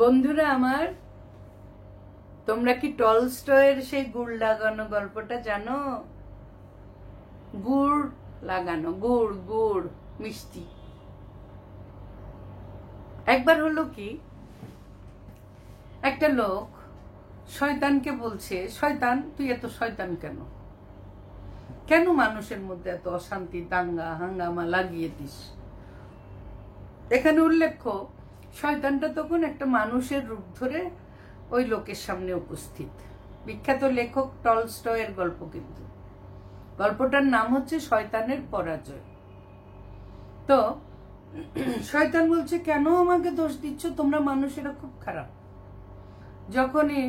বন্ধুরা আমার, তোমরা কি টলস্টয়ের সেই গুড় লাগানো গল্পটা জানো? গুড় লাগানো, গুড় গুড় মিষ্টি। একবার হলো কি, একটা লোক শয়তানকে বলছে, শয়তান তুই এত শয়তান কেন? কেন মানুষের মধ্যে এত অশান্তি, দাঙ্গা হাঙ্গামা লাগিয়ে দিস? এখানে উল্লেখ্য, শয়তানটা তখন একটা মানুষের রূপ ধরে ওই লোকের সামনে উপস্থিত। বিখ্যাত লেখক টলস্টয়ের গল্প, কিন্তু গল্পটার নাম হচ্ছে শয়তানের পরাজয়। তো শয়তান বলছে, কেন আমাকে দোষ দিচ্ছ? তোমরা মানুষেরা খুব খারাপ। যখনই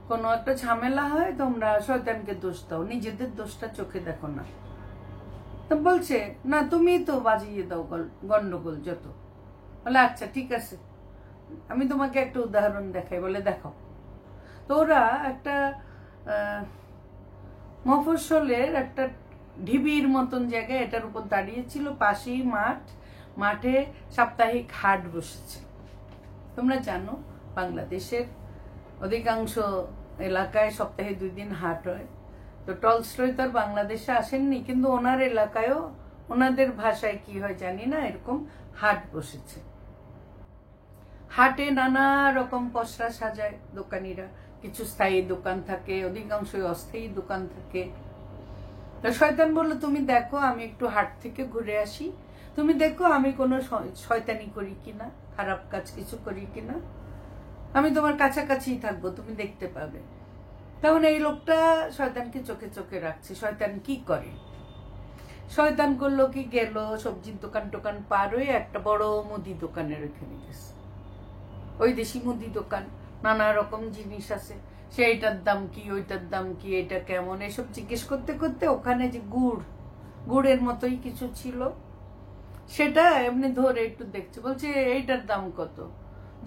কোনো একটা ঝামেলা হয় তোমরা শয়তানকে দোষ দাও, নিজেদের দোষটা চোখে দেখো না। তো বলছে, না তুমি তো বাজিয়ে দাও গন্ডগোল যত। বলে আচ্ছা ঠিক আছে, আমি তোমাকে একটা উদাহরণ দেখাই। বলে দেখাও। তো ওরা একটা মফস্বলের একটা ঢিবির মতন জায়গায়, এটার উপর দাঁড়িয়েছিল, পাশেই মাঠে সাপ্তাহিক হাট বসেছে। তোমরা জানো বাংলাদেশের অধিকাংশ এলাকায় সপ্তাহে 2 দিন হাট হয়। তো টলস্টয় তো আর বাংলাদেশে আসেননি, কিন্তু ওনার এলাকায়ও ওনাদের ভাষায় কি হয় জানি না, এরকম হাট বসেছে। হাটে নানা রকম পসরা সাজায় দোকানিরা। কিছু স্থায়ী দোকান থাকে, অধিকাংশই অস্থায়ী দোকান থাকে। তো শয়তান বলল, তুমি দেখো আমি একটু হাট থেকে ঘুরে আসি, তুমি দেখো আমি কোনো শয়তানি করি কিনা, খারাপ কাজ কিছু করি কিনা, আমি তোমার কাছাকাছি থাকবো, তুমি দেখতে পাবে। তখন এই লোকটা শয়তানকে চোখে চোখে রাখছে। শয়তান কি করে? শয়তান করলো কি, গেল সবজির দোকান পার হয়ে একটা বড় মুদি দোকানের ওখানে গেছে। ওই দেশি মুদি দোকান, নানা রকম জিনিস আছে, সেইটার দাম কি, ওইটার দাম কি, এটা কেমন, এসব জিজ্ঞেস করতে করতে ওখানে যে গুড়ের মতোই কিছু ছিল, সেটা এমনি ধরে একটু দেখছে। বলছে এইটার দাম কত?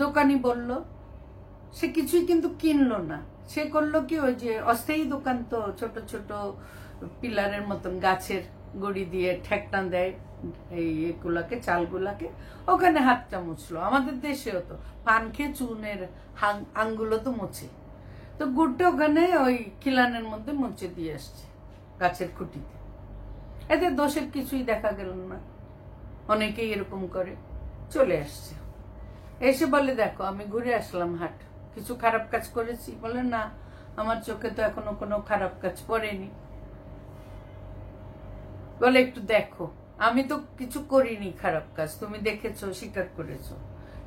দোকানি বলল। সে কিছুই কিন্তু কিনলো না। সে করলো কি, ওই যে অস্থায়ী দোকান তো, ছোট ছোট পিলারের মতন গাছের গুড়ি দিয়ে ঠেকটান দেয় এই এগুলাকে, চালগুলাকে, ওখানে হাতটা মুছলো। আমাদের দেশেও তো পান খেয়ে চুনের আঙ্গুলো তো মুছে, তো গুড়টা ওখানে ওই খিলানের মধ্যে মুছে দিয়ে আসছে গাছের খুঁটিতে। এতে দোষের কিছুই দেখা গেল না। অনেকেই এরকম করে। চলে আসছে, এসে বলে, দেখো আমি ঘুরে আসলাম হাট, কিছু খারাপ কাজ করেছি? বলে না, আমার চোখে তো এখনো কোনো খারাপ কাজ পড়েনি। বলে একটু দেখো, আমি তো কিছু করিনি খারাপ কাজ, তুমি দেখেছো, স্বীকার করেছো,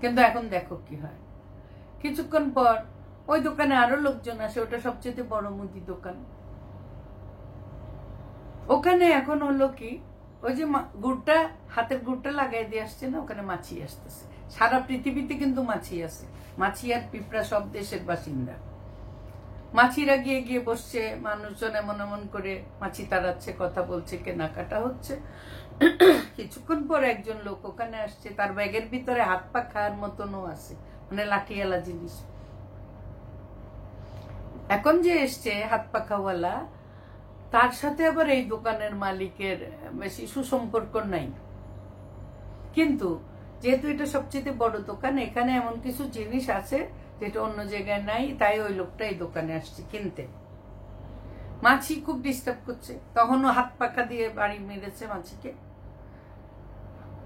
কিন্তু এখন দেখো কি হয়। কিছুক্ষণ পর ওই দোকানে আরো লোকজন আসে, ওটা সবচেয়ে বড় মুদি দোকান। ওখানে এখন হলো কি, ওই যে গুড়টা, হাতের গুড়টা লাগাই দিয়ে আসছে না, ওখানে মাছি আসতেছে। সারা পৃথিবীতে কিন্তু মাছি আছে, মাছি আর পিঁপড়া সব দেশের বাসিন্দা। মাছিরা গিয়ে গিয়ে বসছে, মানুষজন এমন এমন করে মাছি তাড়াচ্ছে, কথা বলছে, কেনাকাটা হচ্ছে। কিছুক্ষণ পর একজন লোক ওখানে আসছে, তার ব্যাগের ভিতরে হাত পা খাওয়ার মতনও আছে, মানে লাঠিওয়ালা জিনিস। এখন যে এসছে হাত পা খাওয়ালা, তার সাথে আবার এই দোকানের মালিকের বেশি সুসম্পর্ক নাই। কিন্তু যেহেতু এটা সবচেয়ে বড় দোকান, এখানে এমন কিছু জিনিস আছে যেটা অন্য জায়গায় নাই, তাই ওই লোকটা এই দোকানে আসছে কিনতে। মাছি খুব ডিস্টার্ব করছে, তখনও হাত পাখা দিয়ে বাড়ি মেরেছে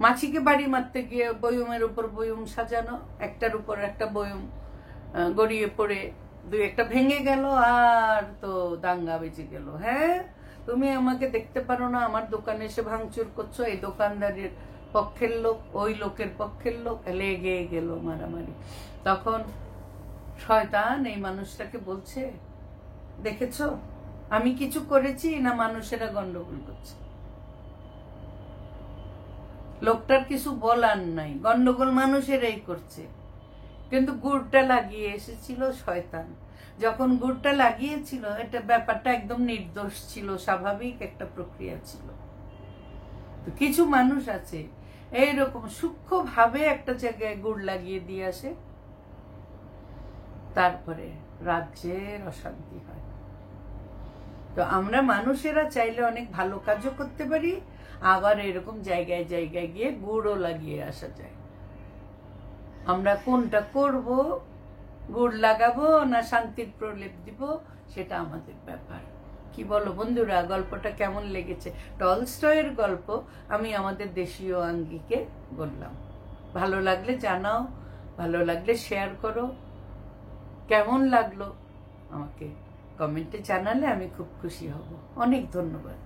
মাছিকে বাড়ি মারতে গিয়ে বয়মের উপর বয়ম সাজানো, একটার উপর একটা বয়ম গড়িয়ে পড়ে 2-1টা ভেঙে গেল, আর তো দাঙ্গা বেজে গেল। হ্যাঁ, তুমি আমাকে দেখতে পারো না, আমার দোকানে এসে ভাঙচুর করছো। এই দোকানদারের পক্ষের লোক, ওই লোকের পক্ষের লোক, লেগে গেল মারামারি। তখন শয়তান এই মানুষটাকে বলছে, দেখেছো আমি কিছু করেছি না মানুষেরা গন্ডগোল করছে? লোকটার কিছু বলার নাই, গন্ডগোল মানুষেরাই করছে। কিন্তু গুড়টা লাগিয়ে এসেছিল শয়তান। যখন গুড়টা লাগিয়েছিল, এটা ব্যাপারটা একদম নির্দোষ ছিল, স্বাভাবিক একটা প্রক্রিয়া ছিল। তো কিছু মানুষ আছে এইরকম সূক্ষ্মভাবে একটা জায়গায় গুড় লাগিয়ে দিয়ে আসে, তারপরে রাজ্যের অশান্তি হয়। তো আমরা মানুষেরা চাইলে অনেক ভালো কাজও করতে পারি, আবার এরকম জায়গায় জায়গায় গিয়ে গুড়ও লাগিয়ে আসা যায়। আমরা কোনটা করব গুড় লাগাবো না শান্তির প্রলেপ দিব সেটা আমাদের ব্যাপার। কি বলো বন্ধুরা, গল্পটা কেমন লেগেছে? টলস্টয়ের গল্প আমি আমাদের দেশীয় আঙ্গিকে বললাম। ভালো লাগলে জানাও, ভালো লাগলে শেয়ার করো। কেমন লাগলো আমাকে কমেন্টে জানালে আমি খুব খুশি হব। অনেক ধন্যবাদ।